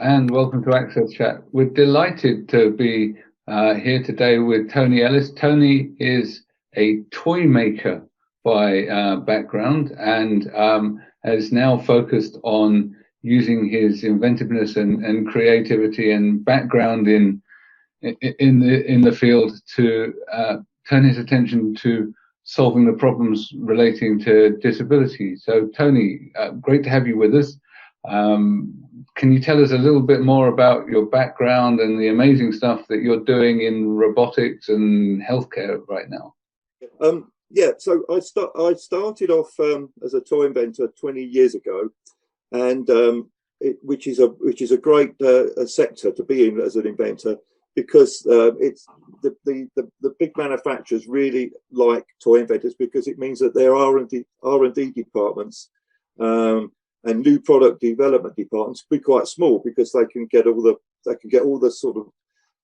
and welcome to Access Chat. We're delighted to be here today with Tony Ellis. Tony is a toy maker by background and has now focused on using his inventiveness and creativity and background in the field to turn his attention to solving the problems relating to disability. So, Tony, great to have you with us. Can you tell us a little bit more about your background and the amazing stuff that you're doing in robotics and healthcare right now? Yeah, so I started off as a toy inventor 20 years ago, and which is a great sector to be in as an inventor, because it's the big manufacturers really like toy inventors, because it means that their R&D departments and new product development departments be quite small, because they can get all the sort of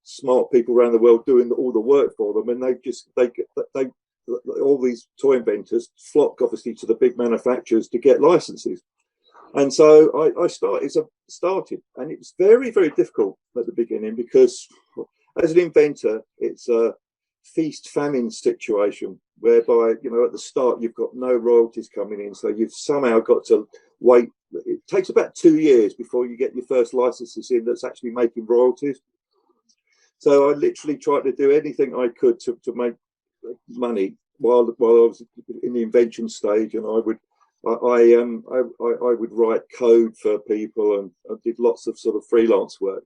smart people around the world doing all the work for them, and they all these toy inventors flock obviously to the big manufacturers to get licenses. And so I started, and it was very, very difficult at the beginning, because as an inventor, it's a feast-famine situation, whereby, at the start you've got no royalties coming in, so you've somehow got to wait. It takes about 2 years before you get your first licenses in that's actually making royalties. So I literally tried to do anything I could to make money while I was in the invention stage, and I would write code for people, and I did lots of sort of freelance work.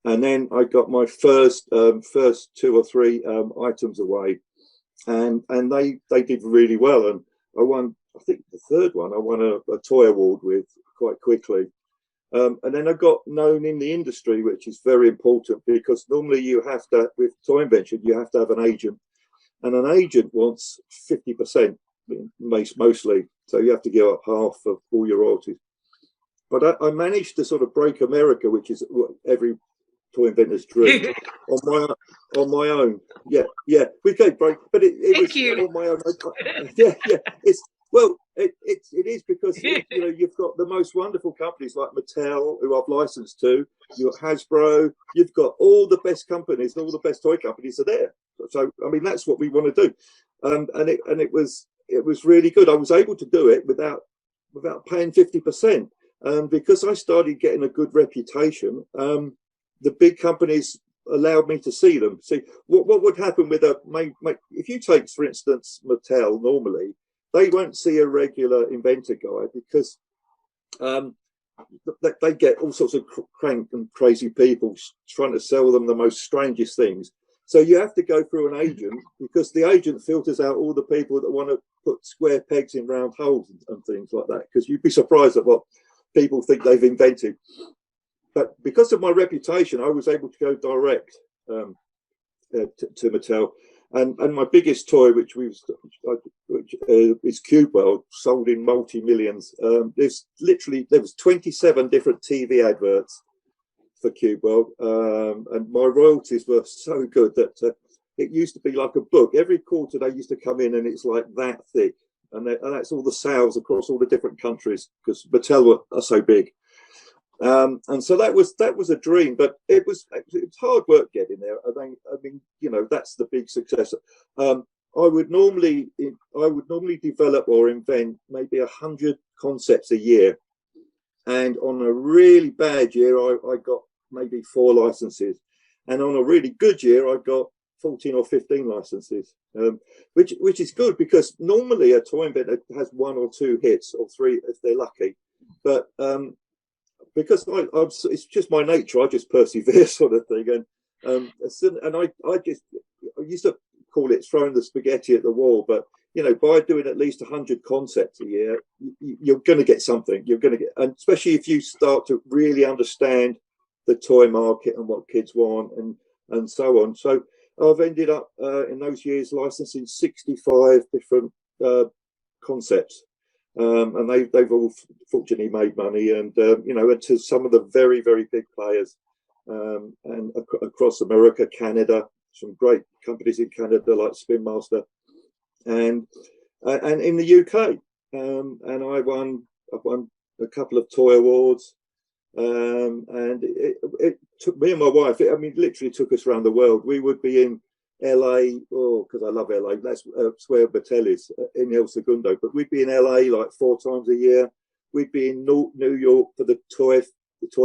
And then I got my first 2 or 3 items away, and they did really well, and I won, I think the third one I won a toy award with quite quickly. And then I got known in the industry, which is very important, because normally you have to, with toy invention, you have to have an agent, and an agent wants 50% mostly, so you have to give up half of all your royalties. But I managed to sort of break America, which is what every toy inventor's dream, on my own. Yeah, we can't break, but it was on my own. Yeah, it is, because you've got the most wonderful companies like Mattel, who I've licensed to. You've got Hasbro. You've got all the best companies, all the best toy companies are there. So I mean, that's what we want to do, and it was really good. I was able to do it without paying 50%, because I started getting a good reputation. The big companies allowed me to see them. See what would happen with if you take, for instance, Mattel. Normally they won't see a regular inventor guy, because they get all sorts of crank and crazy people trying to sell them the most strangest things. So you have to go through an agent, because the agent filters out all the people that want to put square pegs in round holes and things like that, because you'd be surprised at what people think they've invented. But because of my reputation, I was able to go direct to Mattel, and my biggest toy, which is Cube World, sold in multi-millions. There was 27 different TV adverts for Cube World, and my royalties were so good that it used to be like a book. Every quarter they used to come in, and it's like that thick, and that's all the sales across all the different countries, because Mattel are so big. And so that was a dream, but it was hard work getting there. I mean, that's the big success. I would normally develop or invent maybe 100 concepts a year, and on a really bad year, I got maybe 4 licenses, and on a really good year, I got 14 or 15 licenses, which is good, because normally a toy inventor has 1 or 2 hits, or 3 if they're lucky, but because it's just my nature, I just persevere, sort of thing, and I used to call it throwing the spaghetti at the wall, but by doing at least 100 concepts a year, you're going to get something. You're going to get, and especially if you start to really understand the toy market and what kids want, and so on. So I've ended up in those years licensing 65 different concepts. And they've all fortunately made money, and and to some of the very, very big players, and across America, Canada, some great companies in Canada like Spin Master, and in the UK, and I've won a couple of toy awards, And it took me and my wife, I mean, literally took us around the world. We would be in LA, because I love LA, that's where Battelle is, in El Segundo, but we'd be in LA like 4 times a year. We'd be in New York for the toy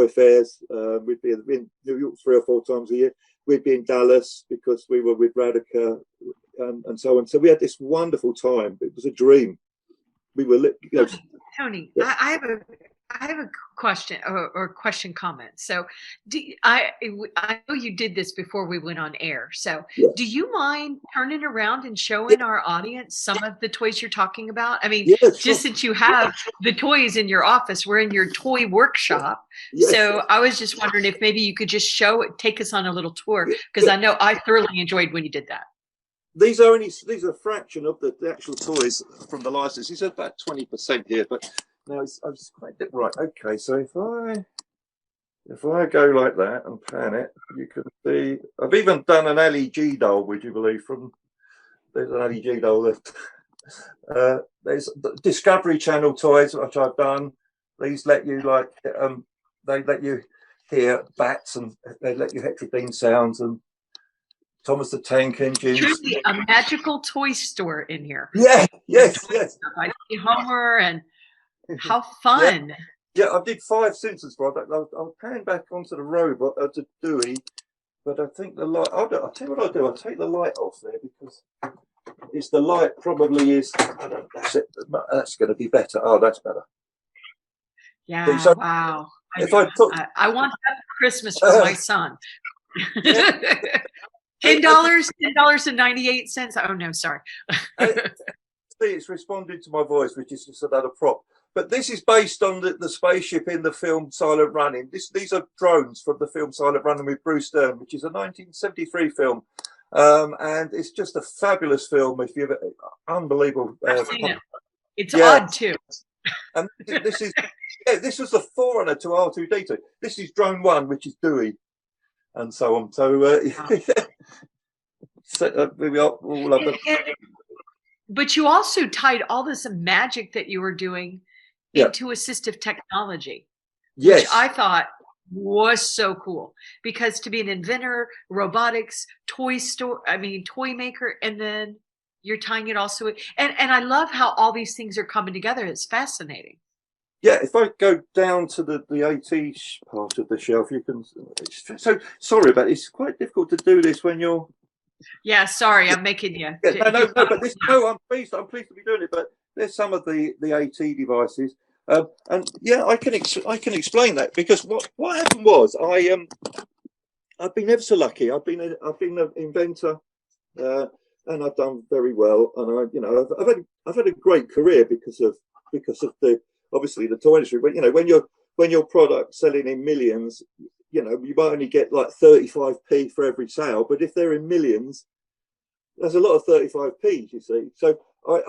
fairs. We'd be in New York 3 or 4 times a year. We'd be in Dallas because we were with Radica, and so on. So we had this wonderful time. It was a dream. We were, Tony, yeah. I have a question or question comment. So I know you did this before we went on air. So Yeah. do you mind turning around and showing our audience some of the toys you're talking about? I mean, Yeah, sure. just since you have the toys in your office, we're in your toy workshop. Yes. So I was just wondering if maybe you could just take us on a little tour, because I know I thoroughly enjoyed when you did that. These are a fraction of the actual toys from the license. It's about 20% here, but now it's quite right. Okay, so if I go like that and pan it, you can see I've even done an LED doll. Would you believe? There's an LED doll that there's the Discovery Channel toys which I've done. These let you they let you hear bats, and they let you heterodyne sounds, and Thomas the Tank Engine. Truly a magical toy store in here. Yeah, yes. I see Homer, and how fun. Yeah, I did 5 Simpsons products. I'll pan back onto the robot to Dewey, but I think the light. I'll tell you what I'll do. I'll take the light off there because it's the light probably is. That's it. That's going to be better. Oh, that's better. Yeah. So, wow. I want that for Christmas for my son. $10.98. Oh no, sorry. It's responding to my voice, which is just another prop. But this is based on the spaceship in the film Silent Running. These are drones from the film Silent Running with Bruce Dern, which is a 1973 film, and it's just a fabulous film. If you've unbelievable, I've seen it. It's odd too. And this is this was the forerunner to R2D2. This is Drone 1, which is Dewey, and so on. So, we are all up. But you also tied all this magic that you were doing into assistive technology, which I thought was so cool, because to be an inventor, robotics, toy maker, and then you're tying it also. And I love how all these things are coming together. It's fascinating. Yeah, if I go down to the AT part of the shelf, you can. So sorry about it. It's quite difficult to do this when you're. Yeah, sorry, I'm making you. Yeah, no, but I'm pleased to be doing it. But there's some of the AT devices, and yeah, I can explain that, because what happened was I've been ever so lucky. I've been an inventor, and I've done very well. And I've had a great career because of the obviously the toy industry. But when your product's selling in millions, you might only get like 35p for every sale, but if they're in millions, there's a lot of 35p's, you see. So I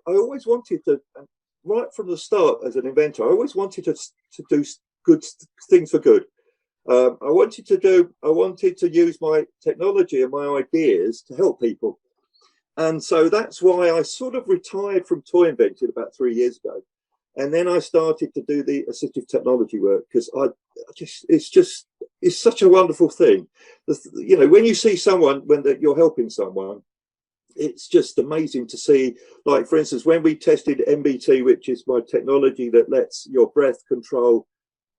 always wanted to, right from the start as an inventor, I always wanted to do good things for good. I wanted to use my technology and my ideas to help people. And so that's why I sort of retired from toy inventing about 3 years ago. And then I started to do the assistive technology work, because it's such a wonderful thing. When you see someone, when you're helping someone, it's just amazing to see. Like, for instance, when we tested MBT, which is my technology that lets your breath control.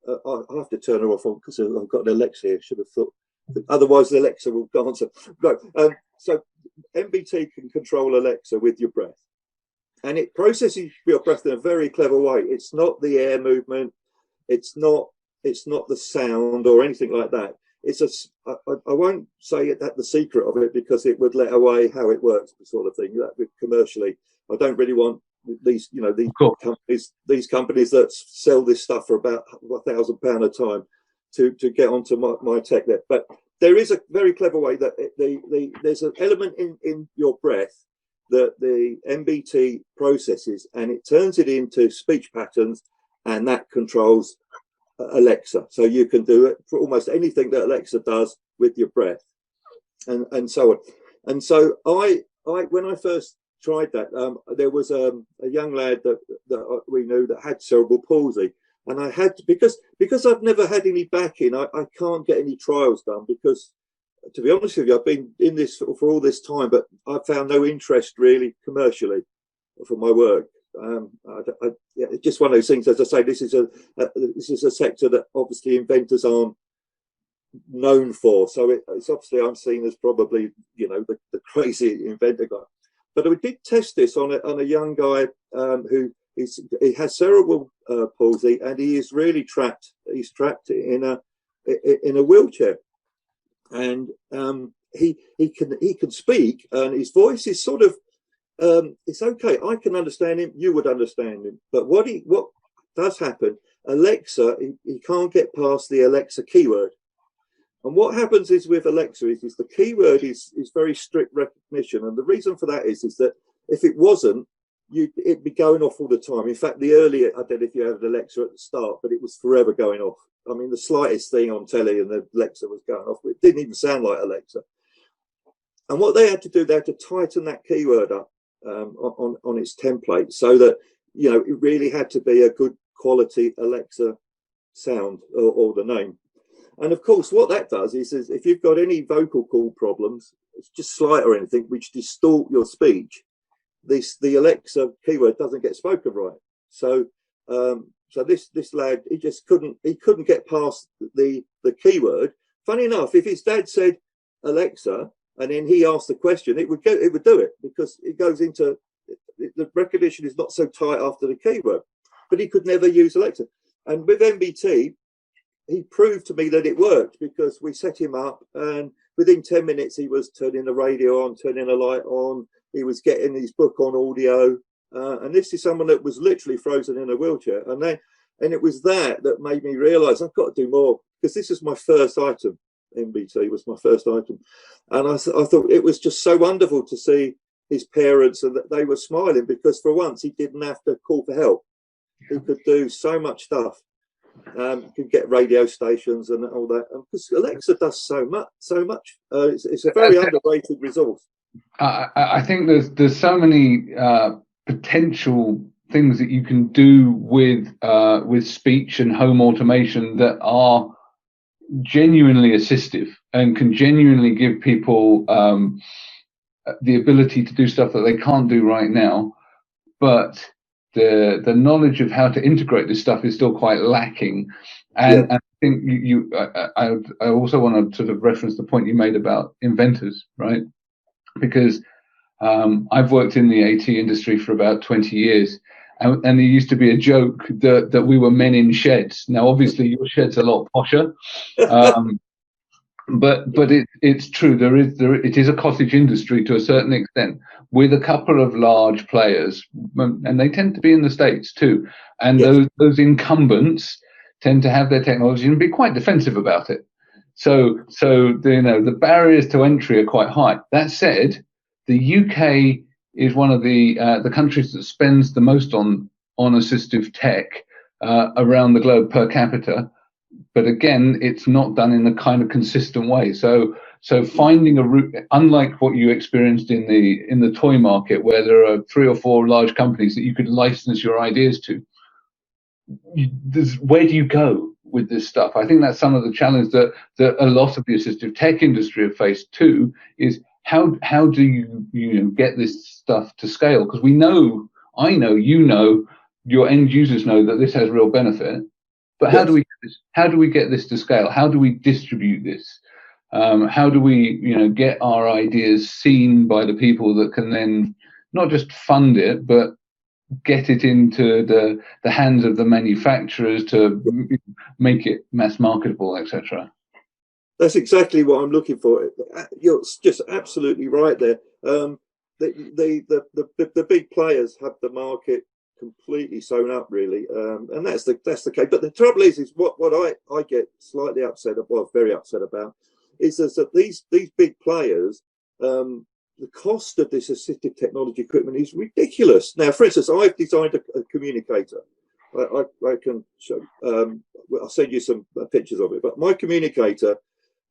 I have to turn her off on because I've got an Alexa here. Should have thought. Otherwise, the Alexa will answer. No, so MBT can control Alexa with your breath. And it processes your breath in a very clever way. It's not the air movement. It's not the sound or anything like that. I won't say that the secret of it, because it would let away how it works, the sort of thing that commercially. I don't really want these companies that sell this stuff for about £1,000 a time to get onto my tech there. But there is a very clever way that there's an element in your breath that the MBT processes, and it turns it into speech patterns, and that controls Alexa. So you can do it for almost anything that Alexa does with your breath, and so on. And so when I first tried that, there was a young lad that we knew that had cerebral palsy, And I had to, because I've never had any backing, I can't get any trials done because, to be honest with you, I've been in this for all this time, but I've found no interest really commercially for my work. It's just one of those things. As I say, this is a sector that obviously inventors aren't known for. So it's obviously I'm seen as probably, you know, the crazy inventor guy. But we did test this on a young guy he has cerebral palsy, and he is really trapped. He's trapped in a wheelchair, and he can speak, and his voice is sort of it's okay. I can understand him. You would understand him. But what does happen? Alexa, he can't get past the Alexa keyword. And what happens is with Alexa is the keyword is very strict recognition. And the reason for that is that if it wasn't, it'd be going off all the time. In fact, the earlier, I don't know if you had Alexa at the start, but it was forever going off. I mean, the slightest thing on telly and the Alexa was going off. It didn't even sound like Alexa. And what they had to do, they had to tighten that keyword up on its template so that, you know, it really had to be a good quality Alexa sound or the name. And of course, what that does is if you've got any vocal cord problems, it's just slight or anything which distort your speech, the Alexa keyword doesn't get spoken right. So this lad, he couldn't get past the keyword. Funny enough, if his dad said Alexa and then he asked the question, it would do it because it goes into the recognition is not so tight after the keyword. But he could never use Alexa. And with MBT, he proved to me that it worked because we set him up, and within 10 minutes he was turning the radio on, turning the light on. He was getting his book on audio, and this is someone that was literally frozen in a wheelchair. And it was that made me realise I've got to do more because this is my first item. MBT was my first item, and I thought it was just so wonderful to see his parents and that they were smiling because for once he didn't have to call for help. He could do so much stuff. Could get radio stations and all that. Because Alexa does so much. It's a very underrated resource. I think there's so many potential things that you can do with speech and home automation that are genuinely assistive and can genuinely give people the ability to do stuff that they can't do right now, but the knowledge of how to integrate this stuff is still quite lacking. And I think I also want to sort of reference the point you made about inventors, right? Because I've worked in the AT industry for about 20 years, and there used to be a joke that we were men in sheds. Now, obviously, your shed's a lot posher, but it's true. It is a cottage industry to a certain extent, with a couple of large players, and they tend to be in the States too. And those incumbents tend to have their technology and be quite defensive about it. So the barriers to entry are quite high. That said, the UK is one of the countries that spends the most on assistive tech around the globe per capita. But again, it's not done in a kind of consistent way. So finding a route, unlike what you experienced in the toy market, where there are 3 or 4 large companies that you could license your ideas to, where do you go with this stuff? I think that's some of the challenge that a lot of the assistive tech industry have faced too. Is how do you get this stuff to scale? Because I know, your end users know that this has real benefit. But how do we get this to scale? How do we distribute this? How do we, get our ideas seen by the people that can then not just fund it, but get it into the hands of the manufacturers to make it mass marketable, etc. That's exactly what I'm looking for. You're just absolutely right there. The big players have the market completely sewn up, really, and that's the case. But the trouble is what I get slightly upset about, very upset about, is that these big players, the cost of this assistive technology equipment is ridiculous. Now, for instance, I've designed a communicator. I can show. I'll send you some pictures of it. But my communicator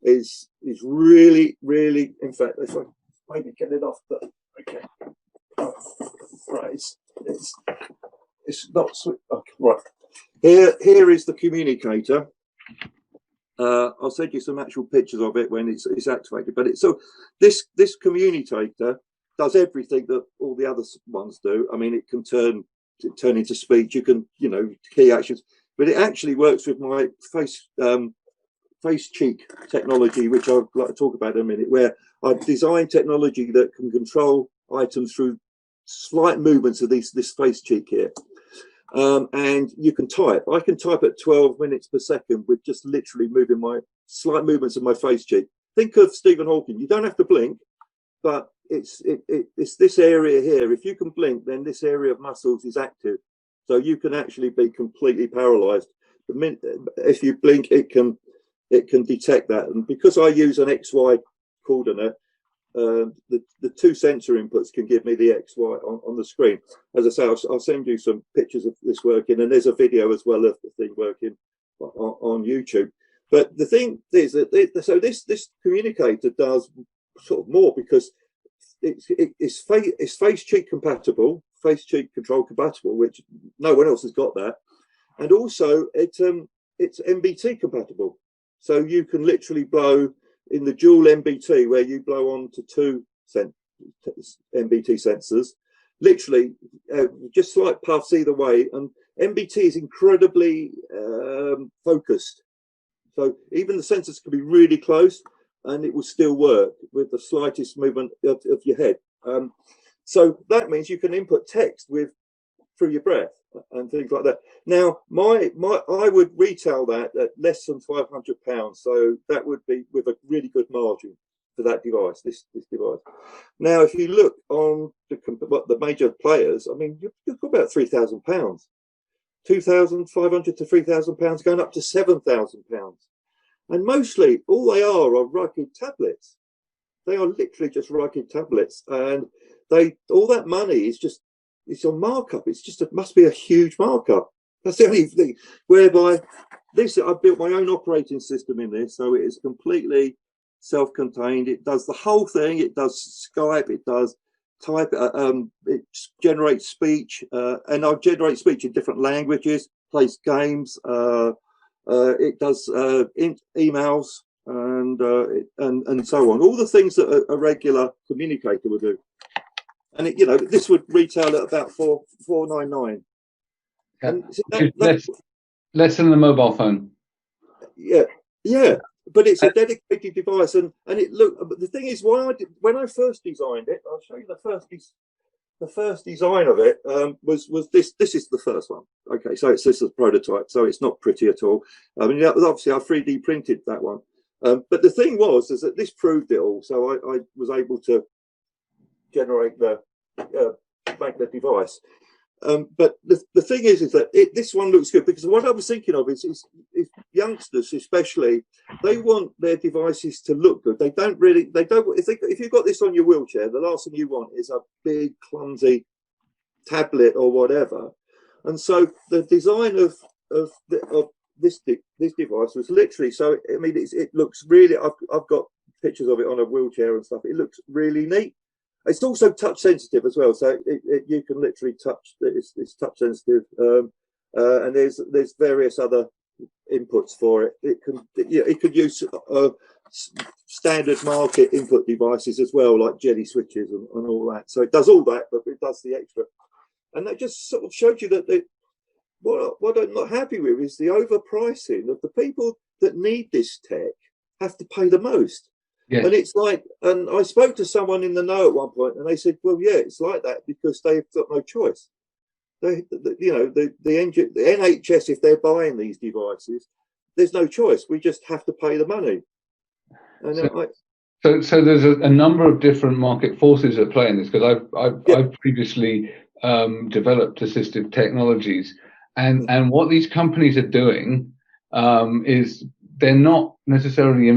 is really, really. In fact, if I maybe get it off, but okay. Right, it's not sweet. Okay, right. Here is the communicator. I'll send you some actual pictures of it when it's activated. But so this communicator does everything that all the other ones do. I mean, it can turn into speech. You can, key actions. But it actually works with my face cheek technology, which I'd like to talk about in a minute, where I've designed technology that can control items through slight movements of this face cheek here. And you can type. I can type at 12 minutes per second with just literally moving my slight movements of my face cheek. Think of Stephen Hawking. You don't have to blink, but it's this area here. If you can blink, then this area of muscles is active. So you can actually be completely paralyzed. The minute, if you blink, it can detect that. And because I use an XY coordinate, the two sensor inputs can give me the XY on the screen. As I say, I'll send you some pictures of this working, and there's a video as well of the thing working on YouTube. But the thing is that so this communicator does sort of more, because it's face cheek compatible, face cheek control compatible, which no one else has got that, and also it's MBT compatible. So you can literally blow in the dual MBT, where you blow on to two MBT sensors, literally just slight puffs either way. And MBT is incredibly focused. So even the sensors can be really close and it will still work with the slightest movement of your head. So that means you can input text through your breath and things like that. Now, I would retail that at less than £500, so that would be with a really good margin for that device. This device. Now, if you look on the major players, I mean, you've got about £3,000, £2,500 to £3,000, going up to £7,000, and mostly all they are rugged tablets. They are literally just rugged tablets, and all that money is just. It's on markup. It must be a huge markup. That's the only thing. Whereby I built my own operating system in this, so it is completely self-contained. It does the whole thing. It does Skype. It does type. It generates speech, and I generate speech in different languages. Plays games. It does emails and so on. All the things that a regular communicator would do. And this would retail at about $499. And less than the mobile phone. Yeah, but it's a dedicated device, and it But the thing is, when I first designed it, I'll show you the first design of it. Was this? This is the first one. Okay, so this is a prototype, so it's not pretty at all. I mean, obviously I 3D printed that one, but the thing is that this proved it all. So I was able to generate make the device. But the thing is that this one looks good, because what I was thinking of is youngsters especially, they want their devices to look good. They don't if you've got this on your wheelchair, the last thing you want is a big clumsy tablet or whatever. And so the design of this device was literally, so I mean it looks really, I've got pictures of it on a wheelchair and stuff. It looks really neat. It's also touch sensitive as well, so you can literally touch. It's touch sensitive, and there's various other inputs for it. It could use standard market input devices as well, like jelly switches and all that. So it does all that, but it does the extra. And that just sort of showed you that what I'm not happy with is the overpricing of the people that need this tech have to pay the most. Yes. And it's like, and I spoke to someone in the know at one point, and they said, "Well, yeah, it's like that because they've got no choice. The NHS, if they're buying these devices, there's no choice. We just have to pay the money." And so there's a number of different market forces at play in this, because I've previously developed assistive technologies, and what these companies are doing is, they're not necessarily,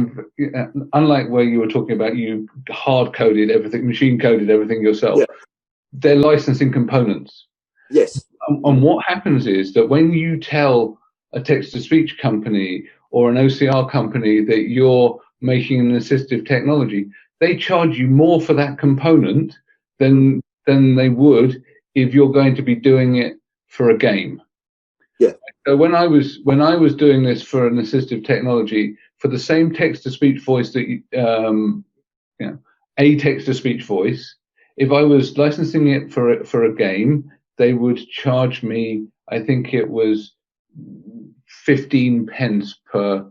unlike where you were talking about, you hard-coded everything, machine-coded everything yourself. Yeah. They're licensing components. Yes. And what happens is that when you tell a text-to-speech company or an OCR company that you're making an assistive technology, they charge you more for that component than they would if you're going to be doing it for a game. Yeah. So when I was doing this for an assistive technology, for the same text-to-speech voice that a text-to-speach voice, if I was licensing it for a game, they would charge me, I think it was 15 pence per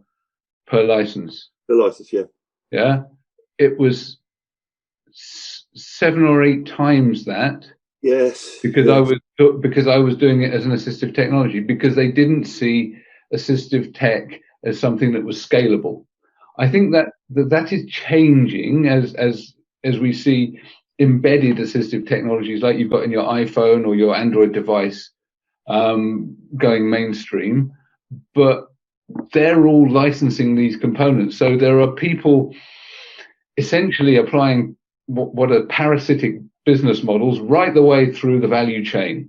license. The license, yeah. Yeah, it was 7 or 8 times that. Yes. Because I was doing it as an assistive technology, because they didn't see assistive tech as something that was scalable. I think that is changing as we see embedded assistive technologies like you've got in your iPhone or your Android device going mainstream, but they're all licensing these components. So there are people essentially applying what are parasitic business models right the way through the value chain,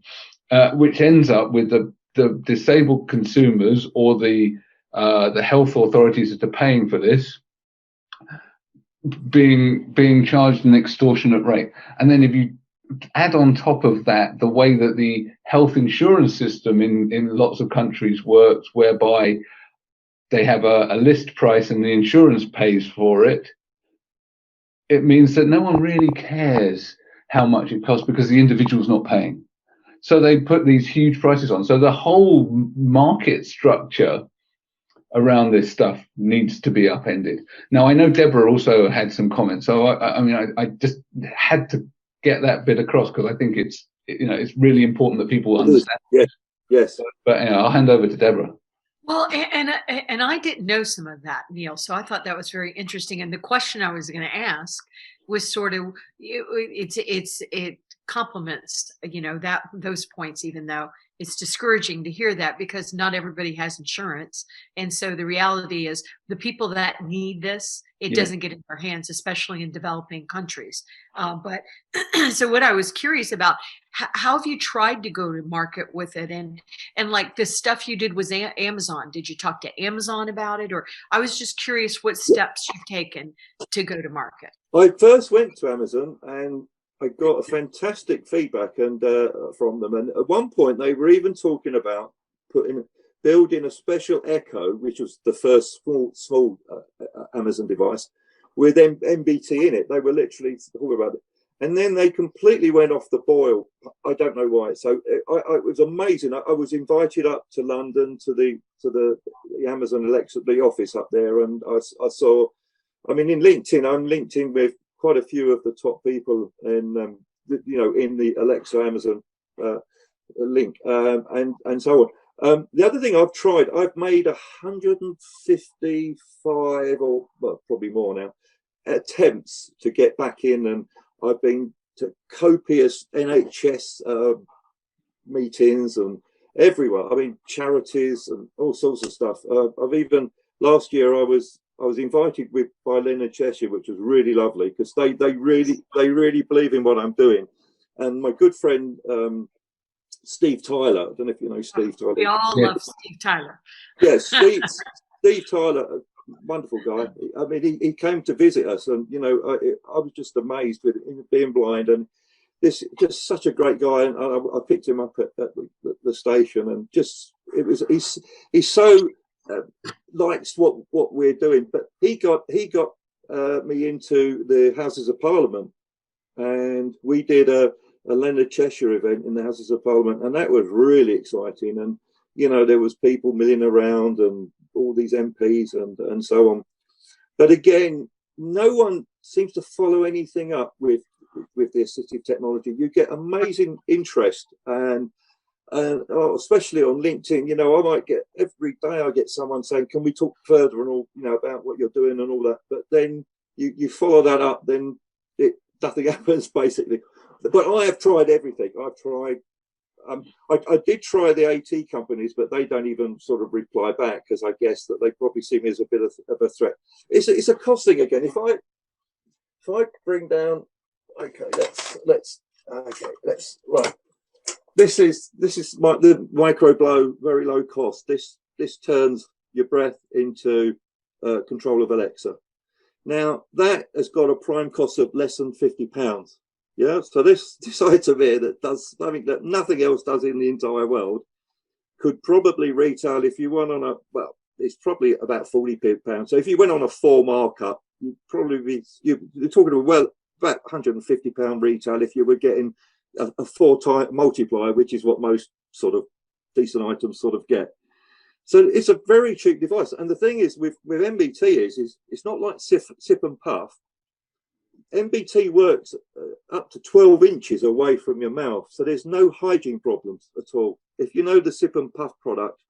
which ends up with the disabled consumers or the health authorities that are paying for this being charged an extortionate rate. And then if you add on top of that the way that the health insurance system in lots of countries works, whereby they have a list price and the insurance pays for it, it means that no one really cares how much it costs because the individual's not paying. So they put these huge prices on. So the whole market structure around this stuff needs to be upended. Now, I know Deborah also had some comments. So I just had to get that bit across because I think it's really important that people understand. Yes. But I'll hand over to Deborah. Well, and I didn't know some of that, Neil. So I thought that was very interesting. And the question I was going to ask was sort of it complements those points, even though it's discouraging to hear that because not everybody has insurance. And so the reality is the people that need this, it doesn't get in their hands, especially in developing countries. But so what I was curious about, how have you tried to go to market with it? And like the stuff you did was Amazon. Did you talk to Amazon about it? Or I was just curious what steps you've taken to go to market. I first went to Amazon and I got a fantastic feedback from them. And at one point they were even talking about building a special Echo, which was the first small Amazon device with MBT in it. They were literally talking about it. And then they completely went off the boil. I don't know why. So it was amazing. I was invited up to London to the Amazon Alexa, the office up there, and I saw. I mean, in LinkedIn, I'm linked in with quite a few of the top people in in the Alexa Amazon link and so on. The other thing I've tried, I've made 155 or probably more now attempts to get back in, and I've been to copious NHS meetings and everywhere. I mean, charities and all sorts of stuff. I've even last year I was invited by Leonard Cheshire, which was really lovely because they really believe in what I'm doing. And my good friend Steve Tyler, I don't know if you know Steve Tyler. We all love Steve Tyler. Yes, Steve Tyler, wonderful guy. I mean, he came to visit us, and I was just amazed with him being blind, and this just such a great guy. And I picked him up at the station, and just he's so likes what we're doing. But he got me into the Houses of Parliament, and we did a Leonard Cheshire event in the Houses of Parliament, and that was really exciting. And there was people milling around and all these MPs and so on. But again, no one seems to follow anything up with the assistive technology. You get amazing interest, and especially on LinkedIn. I might get every day. I get someone saying, "Can we talk further and all about what you're doing and all that?" But then you follow that up, then nothing happens basically. But I have tried everything. I've tried. I did try the AT companies, but they don't even sort of reply back because I guess that they probably see me as a bit of a threat. It's a cost thing again. If I bring down, let's right. This is the micro blow, very low cost. This turns your breath into control of Alexa. Now that has got a prime cost of less than £50. Yeah, so this item here that does something that nothing else does in the entire world could probably retail, if you went on a, well, it's probably about £40. So if you went on a 4 markup, you'd probably be, you're talking about, well, about £150 retail if you were getting a 4 multiplier, which is what most sort of decent items sort of get. So it's a very cheap device. And the thing is with MBT is it's not like sip and puff. MBT works up to 12 inches away from your mouth. So there's no hygiene problems at all. If you know the sip and puff product,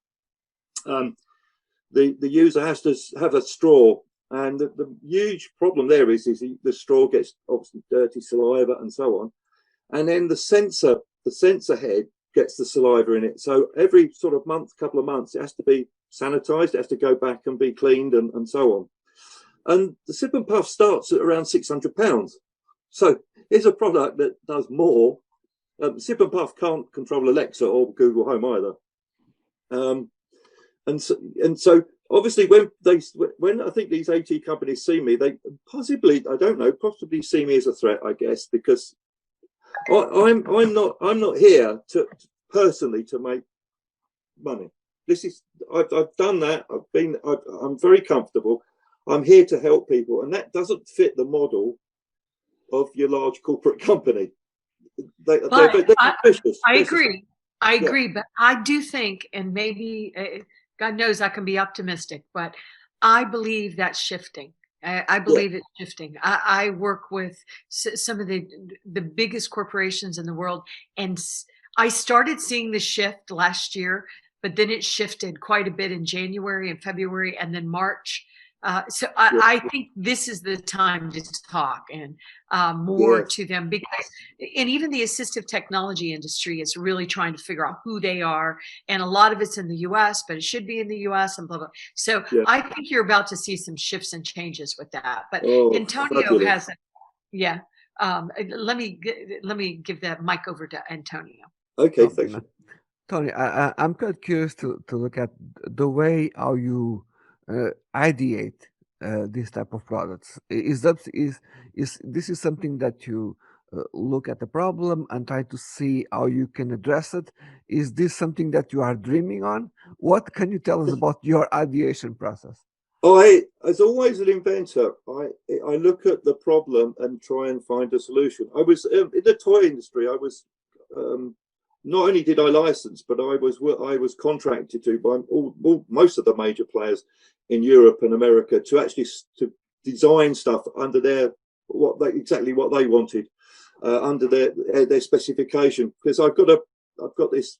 the user has to have a straw. And the huge problem there is the straw gets obviously dirty saliva and so on. And then the sensor head gets the saliva in it. So every sort of couple of months, it has to be sanitized. It has to go back and be cleaned and so on. And the sip and puff starts at around £600. So here's a product that does more. Sip and puff can't control Alexa or Google Home either. And so obviously when I think these AT companies see me, they possibly, I don't know, possibly see me as a threat, I guess, because I'm not here to personally to make money. I've done that. I'm very comfortable. I'm here to help people, and that doesn't fit the model of your large corporate company. They're vicious. I agree. I agree, but I do think, and maybe God knows I can be optimistic, but I believe that's shifting. I believe it's shifting. I work with some of the biggest corporations in the world, and I started seeing the shift last year, but then it shifted quite a bit in January and February and then March. So I think this is the time to talk and more to them, because, and even the assistive technology industry is really trying to figure out who they are. And a lot of it's in the US, but it should be in the US and blah, blah. So I think you're about to see some shifts and changes with that. But Antonio has, let me give the mic over to Antonio. Okay, thank you. Tony, I'm quite curious to look at the way how you ideate this type of products. Is this is something that you look at the problem and try to see how you can address it? Is this something that you are dreaming on? What can you tell us about your ideation process? As always an inventor, I look at the problem and try and find a solution. I was in the toy industry. I was not only did I license, but I was contracted to by most of the major players in Europe and America to actually to design stuff under exactly what they wanted under their specification. Because I've got this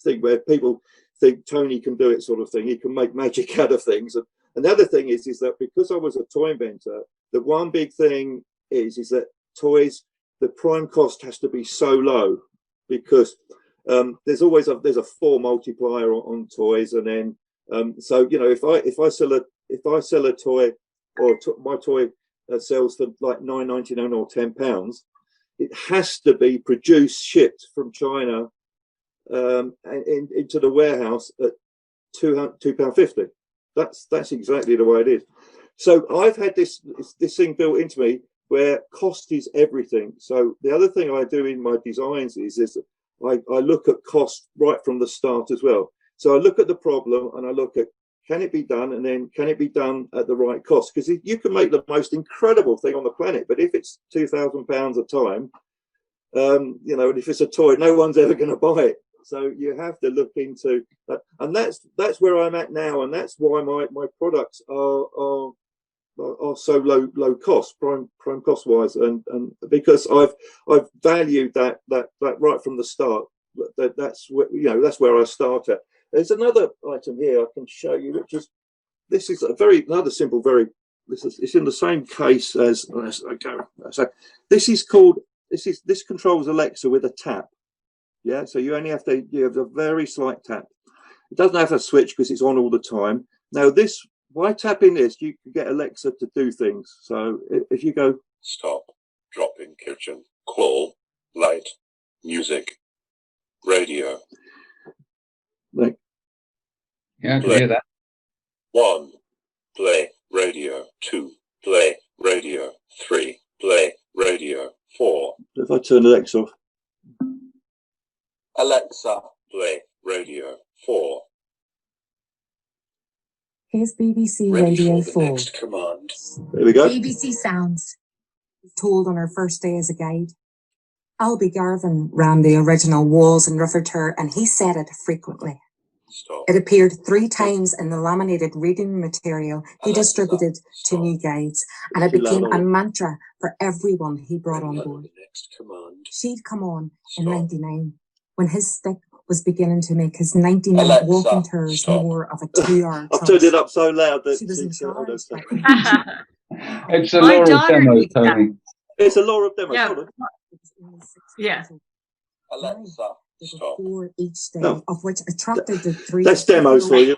thing where people think Tony can do it, sort of thing. He can make magic out of things. And the other thing is that because I was a toy inventor, the one big thing is that toys, the prime cost has to be so low, because there's a 4 multiplier on toys, and then so you know, if I sell a toy, or my toy sells for like £9.99 or £10, it has to be produced, shipped from China into the warehouse at £2.50. That's exactly the way it is. So I've had this thing built into me where cost is everything. So the other thing I do in my designs is I look at cost right from the start as well. So I look at the problem and I look at, can it be done, and then can it be done at the right cost? Because you can make the most incredible thing on the planet, but if it's £2,000 a time, you know, and if it's a toy, no one's ever going to buy it. So you have to look into that, and that's where I'm at now, and that's why my products are so low cost, prime cost wise, and because I've valued that right from the start. That's where I start at. There's another item here I can show you, which is it's in the same case as so this controls Alexa with a tap. Yeah, so you have a very slight tap. It doesn't have a switch because it's on all the time. Now by tapping this, you can get Alexa to do things. So if you go stop, drop in kitchen, call, light, music, radio. Like, yeah, I can hear that. 1, play radio. 2, play radio. 3, play radio. 4. If I turn Alexa off. Alexa, play radio. 4. Here's BBC Ready Radio for the 4. next command. There we go. BBC Sounds. Told on her first day as a guide. Albie Garvin ran the original Walls in Rutherford, and he said it frequently. Stop. It appeared 3 times in the laminated reading material he Alexa, distributed to stop. new guides, and it Too loud, became a Ollie. mantra for everyone he brought Ready on for board. the next command. She'd come on in Stop. 99, when his stick was beginning to make his 90-minute Alexa, walking tours stop. more of a 2-hour I've turned trudge. it up so loud that She was in hold on a charge. second. It's a My lot of daughter demos, needs that. Tony. It's a law of demos. Yeah. Hold on. Yeah. Alexa, stop. 4 each day, No. of which attracted the 3. That's demos for you.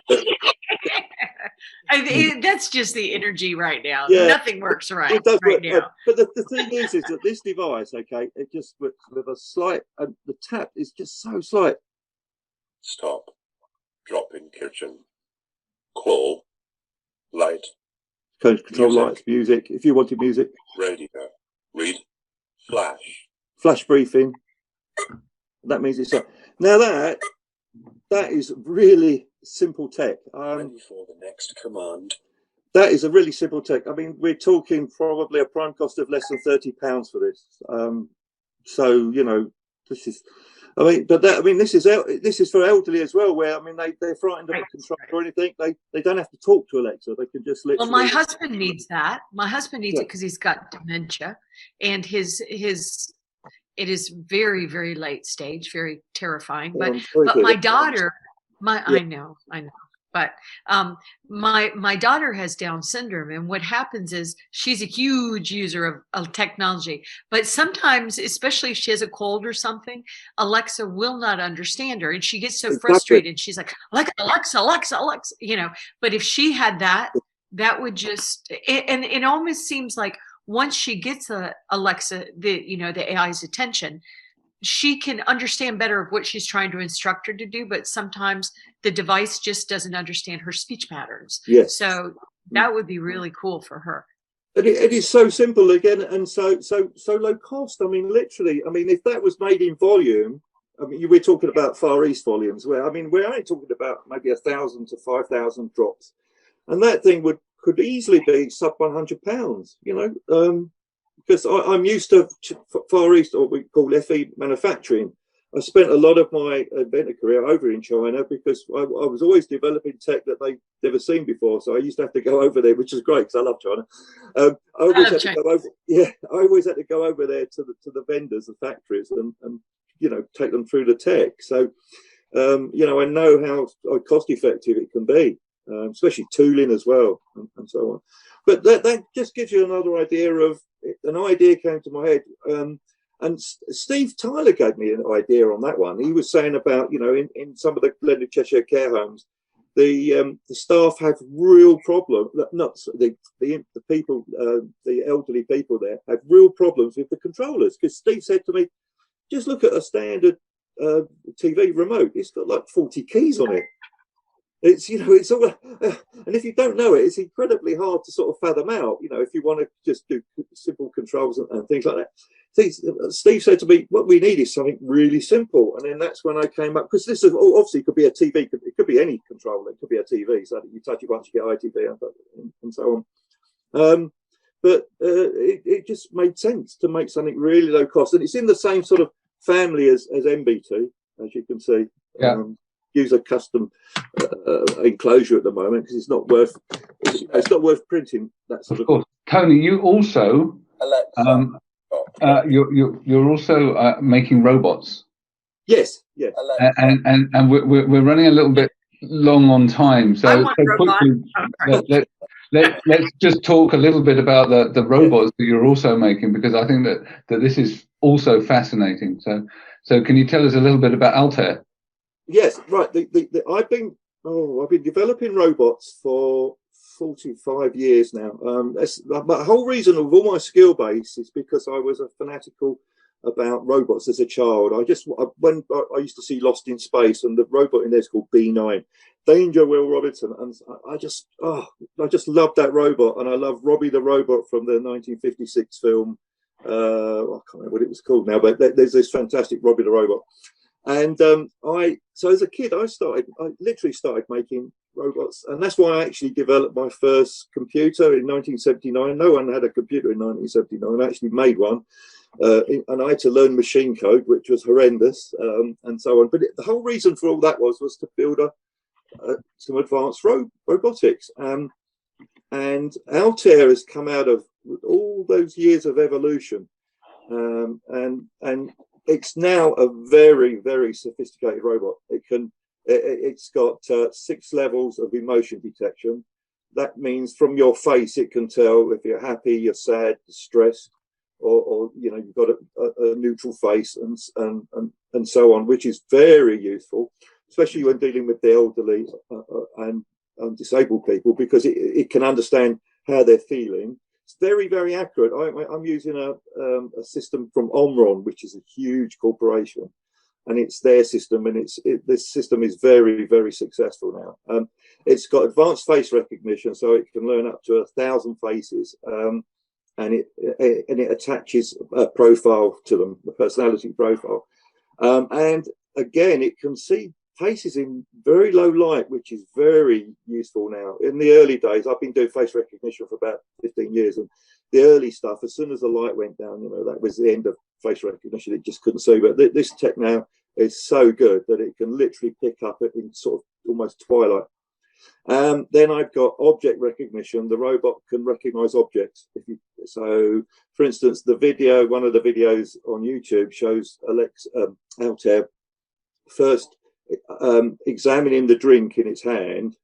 That's just the energy right now. Yeah. Nothing works right It does right work. now. But the thing is that this device, okay, it just works with a slight, and the tap is just so slight. Stop. Drop in kitchen. Call. Light. Control Music. lights, music. If you wanted music, Radio. Read. Flash. flash briefing. That means it's now that is really simple tech. Ready for the next command. That is a really simple tech. I mean, we're talking probably a prime cost of less than £30 for this. So you know, this is. I mean, but that, I mean, this is for elderly as well, where I mean, they're frightened of a controller or anything. They don't have to talk to Alexa. They can just literally. Well, my husband needs that. My husband needs Yeah. it because he's got dementia, and it is very, very late stage, very terrifying. But my daughter, I know. But my daughter has Down syndrome, and what happens is she's a huge user of technology. But sometimes, especially if she has a cold or something, Alexa will not understand her, and she gets so frustrated. She's like, Alexa, you know. But if she had that would just and it almost seems like once she gets Alexa, the AI's attention, she can understand better of what she's trying to instruct her to do, but sometimes the device just doesn't understand her speech patterns. Yes. So that would be really cool for her. And it is so simple again, and so low cost. I mean, literally. I mean, if that was made in volume, I mean, we're talking about Far East volumes. Where I mean, we're only talking about maybe 1,000 to 5,000 drops, and that thing could easily be sub £100. You know. Because I'm used to Far East, or what we call FE manufacturing. I spent a lot of my Inventor career over in China because I was always developing tech that they'd never seen before. So I used to have to go over there, which is great because I love China. I always had to go over there to the vendors, the factories, and you know, take them through the tech. So you know, I know how cost effective it can be, especially tooling as well, and so on. But that just gives you another idea of. An idea came to my head, and Steve Tyler gave me an idea on that one. He was saying about, you know, in some of the blended Cheshire care homes, the staff have real problems. Not the people, the elderly people there have real problems with the controllers. Because Steve said to me, just look at a standard TV remote. It's got like 40 keys on it. It's, you know, it's all, and if you don't know it, it's incredibly hard to sort of fathom out, you know, if you want to just do simple controls and things like that. Steve said to me, what we need is something really simple. And then that's when I came up, because this is obviously could be a TV, it could be any controller, it could be a TV, so that you touch it once you get ITV and so on. But it just made sense to make something really low cost. And it's in the same sort of family as MBT, as you can see. Yeah. Use a custom enclosure at the moment because it's not worth printing that sort of. Course. Tony, you also you're also making robots. Yes, yeah. And we're running a little bit long on time, so quickly let's just talk a little bit about the robots that you're also making, because I think that this is also fascinating. So can you tell us a little bit about Altair? Yes, right. I've been developing robots for 45 years now. The whole reason of all my skill base is because I was a fanatical about robots as a child. When I used to see Lost in Space, and the robot in there is called B9, Danger Will Robinson, and I just loved that robot, and I love Robbie the Robot from the 1956 film. I can't remember what it was called now, but there's this fantastic Robbie the Robot. And so as a kid, I literally started making robots, and that's why I actually developed my first computer in 1979. No one had a computer in 1979. I actually made one, and I had to learn machine code, which was horrendous, and so on. But the whole reason for all that was to build some advanced robotics. And Altair has come out of all those years of evolution, and it's now a very, very sophisticated robot. It's got 6 levels of emotion detection. That means from your face, it can tell if you're happy, you're sad, stressed, or you've got a neutral face, and so on, which is very useful, especially when dealing with the elderly and disabled people, because it can understand how they're feeling. It's very, very accurate. I'm using a system from Omron, which is a huge corporation, and it's their system, and this system is very, very successful now. It's got advanced face recognition, so it can learn up to 1,000 faces, and it attaches a profile to them, the personality profile, and again, it can see faces in very low light, which is very useful now. In the early days, I've been doing face recognition for about 15 years, and the early stuff, as soon as the light went down, that was the end of face recognition. It just couldn't see. But this tech now is so good that it can literally pick up it in sort of almost twilight. Then I've got object recognition. The robot can recognize objects. So, for instance, one of the videos on YouTube shows Altair first examining the drink in its hand,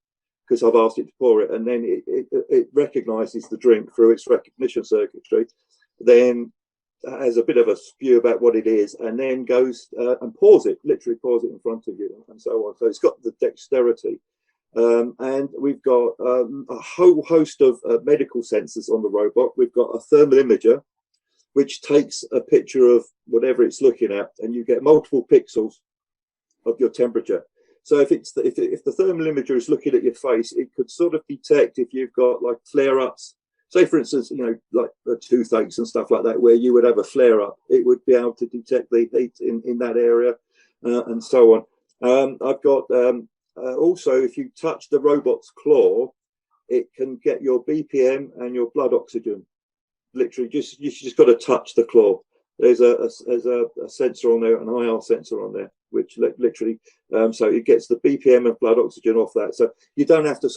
because I've asked it to pour it, and then it recognizes the drink through its recognition circuitry, then has a bit of a spew about what it is, and then goes and literally pours it in front of you, and so on. So it's got the dexterity. And we've got a whole host of medical sensors on the robot. We've got a thermal imager, which takes a picture of whatever it's looking at, and you get multiple pixels of your temperature. So if the thermal imager is looking at your face, it could sort of detect if you've got like flare-ups. Say, for instance, like toothaches and stuff like that, where you would have a flare-up, it would be able to detect the heat in that area, and so on. I've got also, if you touch the robot's claw, it can get your BPM and your blood oxygen. Literally, you just got to touch the claw. There's a sensor on there, an IR sensor on there, which literally, so it gets the BPM and blood oxygen off that. So you don't have to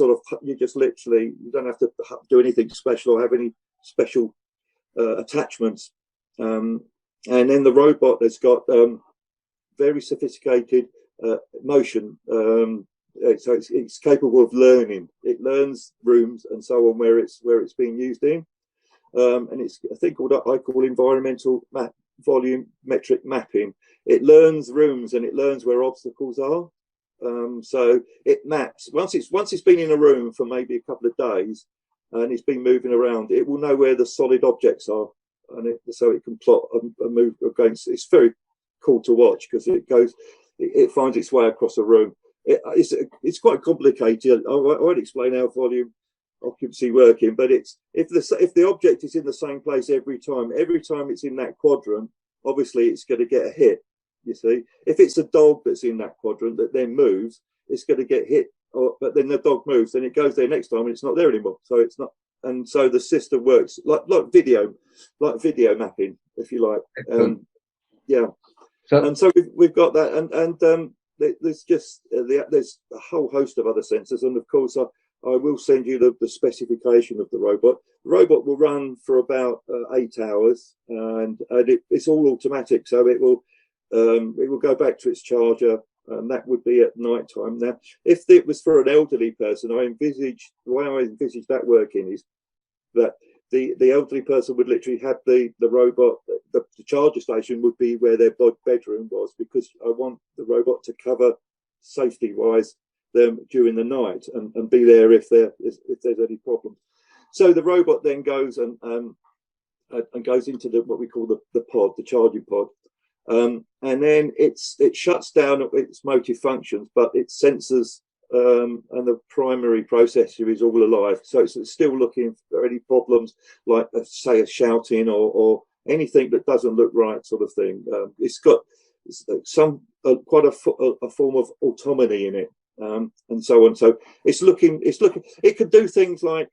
you don't have to do anything special or have any special attachments. And then the robot has got very sophisticated motion. So it's capable of learning. It learns rooms and so on where it's being used in. And it's a thing I call environmental volumetric mapping. It learns rooms and it learns where obstacles are. So it maps once it's been in a room for maybe a couple of days and it's been moving around. It will know where the solid objects are, and so it can plot and move against. It's very cool to watch because it finds its way across a room. It's quite complicated. I won't explain how volume occupancy working, but it's if the object is in the same place every time it's in that quadrant, obviously it's going to get a hit. You see, if it's a dog that's in that quadrant that then moves, it's going to get hit. But then the dog moves, then it goes there next time and it's not there anymore. So it's not, and so the system works like video mapping, if you like. Yeah. So we've got that, and there's just there's a whole host of other sensors, and of course I will send you the specification of the robot. The robot will run for about 8 hours, and it's all automatic, so it will go back to its charger, and that would be at night time. Now, if it was for an elderly person, the way I envisage that working is that the elderly person would literally have the robot, the charger station would be where their bedroom was, because I want the robot to cover safety-wise them during the night and be there if there's any problems. So the robot then goes and goes into what we call the pod, the charging pod, and then it shuts down its motive functions, but its sensors and the primary processor is all alive, so it's still looking for any problems like say a shouting or anything that doesn't look right, sort of thing. It's got quite a form of autonomy in it, and so on. So it could do things like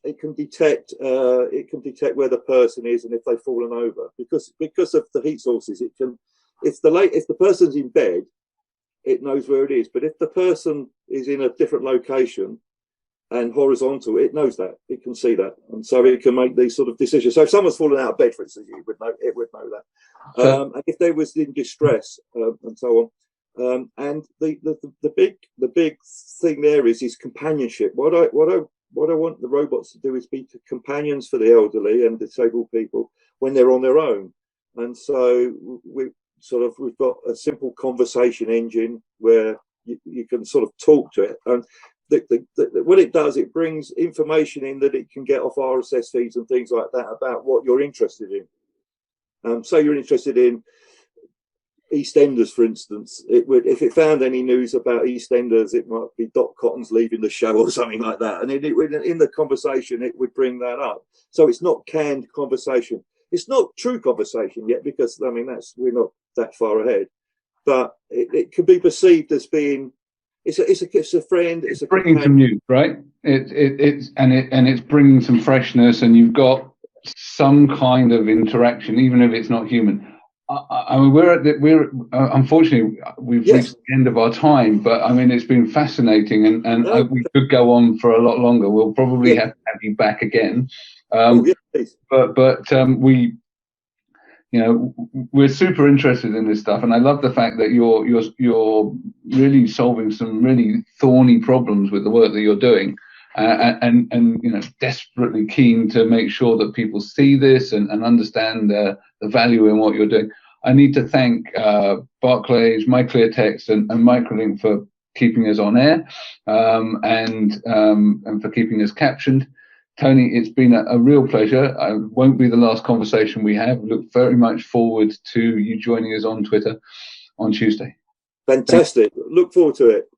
it can detect where the person is and if they've fallen over, because of the heat sources. It can, if the person's in bed, it knows where it is. But if the person is in a different location and horizontal, it knows that. It can see that, and so it can make these sort of decisions. So if someone's fallen out of bed, for instance, it would know that. And if they was in distress, and so on. And the big thing there is companionship. What I want the robots to do is be companions for the elderly and disabled people when they're on their own. And so we've got a simple conversation engine where you can sort of talk to it. And what it does, it brings information in that it can get off RSS feeds and things like that about what you're interested in. So you're interested in EastEnders, for instance. It would, if it found any news about EastEnders, it might be Dot Cotton's leaving the show or something like that, and it would, in the conversation, it would bring that up. So it's not canned conversation. It's not true conversation yet, because I mean we're not that far ahead, but it could be perceived as being it's a friend. It's bringing some news, right? It's bringing some freshness, and you've got some kind of interaction, even if it's not human. I mean, unfortunately we've reached the end of our time, but I mean, it's been fascinating, and we could go on for a lot longer. We'll probably have to have you back again. But we, you know, we're super interested in this stuff, and I love the fact that you're really solving some really thorny problems with the work that you're doing. And you know, desperately keen to make sure that people see this and understand the value in what you're doing. I need to thank Barclays, MyClearText, and Microlink for keeping us on air, and for keeping us captioned. Tony, it's been a real pleasure. It won't be the last conversation we have. Look very much forward to you joining us on Twitter on Tuesday. Fantastic. Look forward to it.